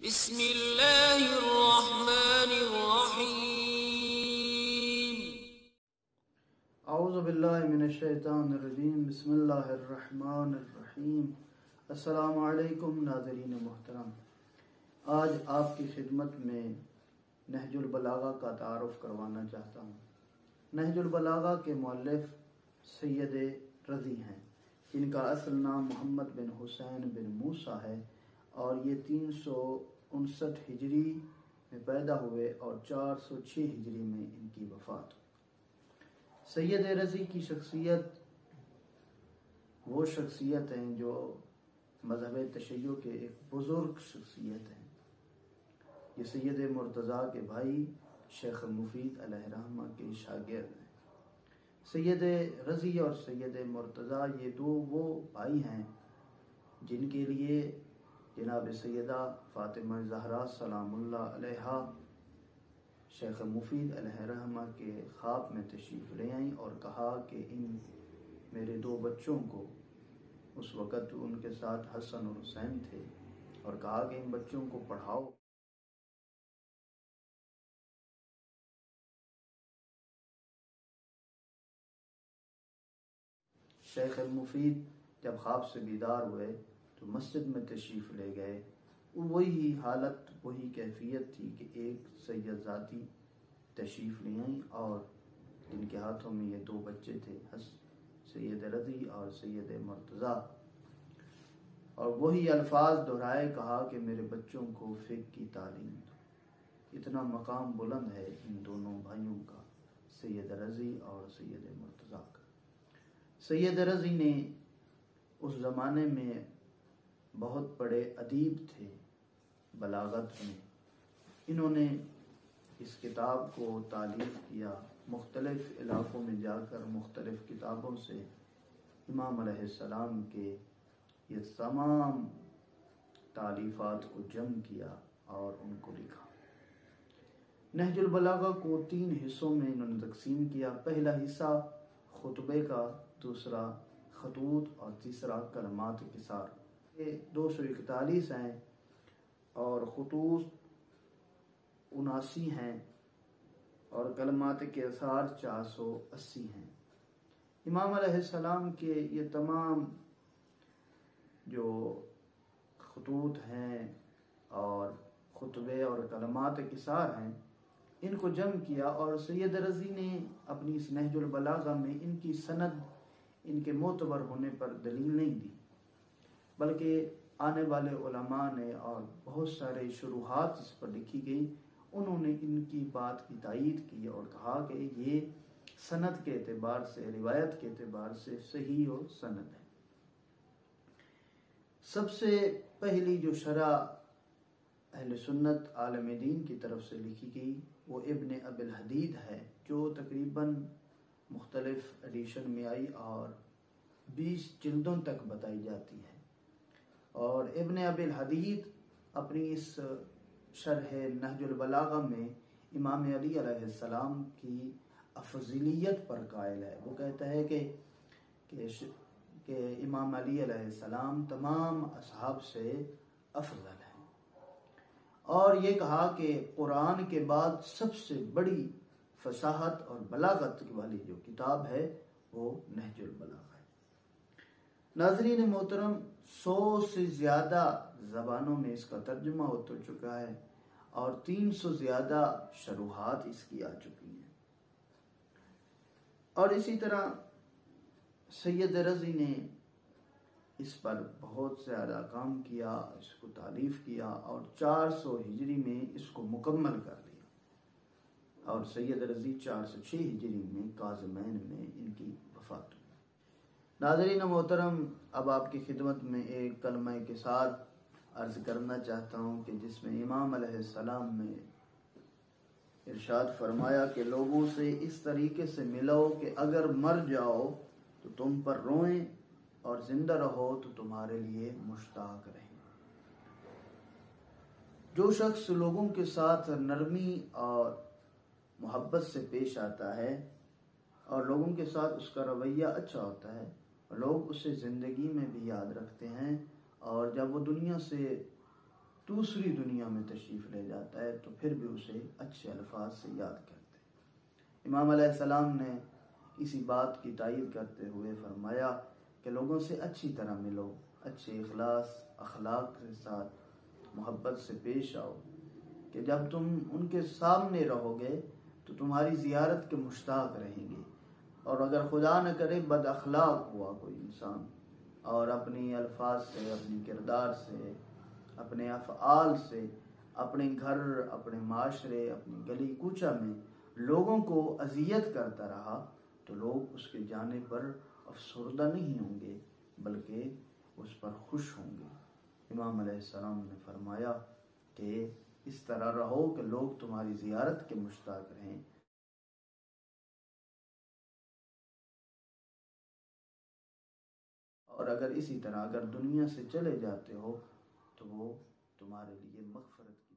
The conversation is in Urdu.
بسم اللہ الرحمن الرحیم اعوذ باللہ من الشیطان الرجیم بسم اللہ الرحمن الرحیم۔ السلام علیکم ناظرین محترم، آج آپ کی خدمت میں نہج البلاغہ کا تعارف کروانا چاہتا ہوں۔ نہج البلاغہ کے مؤلف سید رضی ہیں، جن کا اصل نام محمد بن حسین بن موسیٰ ہے، اور یہ 359 ہجری میں پیدا ہوئے اور 406 ہجری میں ان کی وفات ہوئی۔ سید رضی کی شخصیت وہ شخصیت ہیں جو مذہب تشیع کے ایک بزرگ شخصیت ہیں۔ یہ سید مرتضیٰ کے بھائی شیخ مفید علیہ رحمہ کے شاگرد ہیں۔ سید رضی اور سید مرتضیٰ یہ دو وہ بھائی ہیں جن کے لیے جناب سیدہ فاطمہ زہرا سلام اللہ علیہا شیخ مفید علیہ رحمہ کے خواب میں تشریف لے آئیں اور کہا کہ ان میرے دو بچوں کو، اس وقت ان کے ساتھ حسن اور حسین تھے، اور کہا کہ ان بچوں کو پڑھاؤ۔ شیخ مفید جب خواب سے بیدار ہوئے تو مسجد میں تشریف لے گئے۔ وہی حالت، وہی کیفیت تھی کہ ایک سید ذاتی تشریف لے آئیں اور جن کے ہاتھوں میں یہ دو بچے تھے، سید رضی اور سید مرتضیٰ، اور وہی الفاظ دہرائے، کہا کہ میرے بچوں کو فقہ کی تعلیم دو۔ اتنا مقام بلند ہے ان دونوں بھائیوں کا، سید رضی اور سید مرتضیٰ کا۔ سید رضی نے اس زمانے میں بہت بڑے ادیب تھے بلاغت میں۔ انہوں نے اس کتاب کو تالیف کیا، مختلف علاقوں میں جا کر مختلف کتابوں سے امام علیہ السلام کے یہ تمام تالیفات کو جمع کیا اور ان کو لکھا۔ نہج البلاغہ کو 3 حصوں میں انہوں نے تقسیم کیا۔ پہلا حصہ خطبے کا، دوسرا خطوط اور تیسرا کلمات قصار۔ یہ 241 ہیں اور خطوط 79 ہیں اور کلمات قصار 480 ہیں۔ امام علیہ السلام کے یہ تمام جو خطوط ہیں اور خطبے اور کلمات قصار ہیں، ان کو جمع کیا، اور سید رضی نے اپنی اس نہج البلاغہ میں ان کی سند، ان کے معتبر ہونے پر دلیل نہیں دی، بلکہ آنے والے علماء نے اور بہت سارے شروحات اس پر لکھی گئی، انہوں نے ان کی بات کی تائید کی اور کہا کہ یہ سند کے اعتبار سے، روایت کے اعتبار سے صحیح و سند ہے۔ سب سے پہلی جو شرح اہل سنت عالم دین کی طرف سے لکھی گئی وہ ابن ابی الحدید ہے، جو تقریباً مختلف ایڈیشن میں آئی اور 20 جلدوں تک بتائی جاتی ہے۔ اور ابن ابی الحدید اپنی اس شرح نہج البلاغہ میں امام علی علیہ السلام کی افضلیت پر قائل ہے۔ وہ کہتا ہے کہ امام علی علیہ السلام تمام اصحاب سے افضل ہے، اور یہ کہا کہ قرآن کے بعد سب سے بڑی فصاحت اور بلاغت والی جو کتاب ہے وہ نہج البلاغہ ہے۔ ناظرین محترم، 100 سے زیادہ زبانوں میں اس کا ترجمہ ہو چکا ہے اور 300 زیادہ شروحات اس کی آ چکی ہیں، اور اسی طرح سید رضی نے اس پر بہت زیادہ کام کیا، اس کو تالیف کیا اور 400 ہجری میں اس کو مکمل کر دیا، اور سید رضی 406 ہجری میں کاظمین میں ان کی وفات ہوئی۔ ناظرین محترم، اب آپ کی خدمت میں ایک کلمہ کے ساتھ عرض کرنا چاہتا ہوں کہ جس میں امام علیہ السلام نے ارشاد فرمایا کہ لوگوں سے اس طریقے سے ملو کہ اگر مر جاؤ تو تم پر روئیں اور زندہ رہو تو تمہارے لیے مشتاق رہیں۔ جو شخص لوگوں کے ساتھ نرمی اور محبت سے پیش آتا ہے اور لوگوں کے ساتھ اس کا رویہ اچھا ہوتا ہے، لوگ اسے زندگی میں بھی یاد رکھتے ہیں، اور جب وہ دنیا سے دوسری دنیا میں تشریف لے جاتا ہے تو پھر بھی اسے اچھے الفاظ سے یاد کرتے ہیں۔ امام علیہ السلام نے اسی بات کی تائید کرتے ہوئے فرمایا کہ لوگوں سے اچھی طرح ملو، اچھے اخلاق کے ساتھ محبت سے پیش آؤ، کہ جب تم ان کے سامنے رہو گے تو تمہاری زیارت کے مشتاق رہیں گے۔ اور اگر خدا نہ کرے بد اخلاق ہوا کوئی انسان اور اپنی الفاظ سے، اپنی کردار سے، اپنے افعال سے اپنے گھر، اپنے معاشرے، اپنی گلی کوچہ میں لوگوں کو اذیت کرتا رہا تو لوگ اس کے جانے پر افسردہ نہیں ہوں گے بلکہ اس پر خوش ہوں گے۔ امام علیہ السلام نے فرمایا کہ اس طرح رہو کہ لوگ تمہاری زیارت کے مشتاق رہیں۔ اور اگر اسی طرح اگر دنیا سے چلے جاتے ہو تو وہ تمہارے لیے مغفرت کی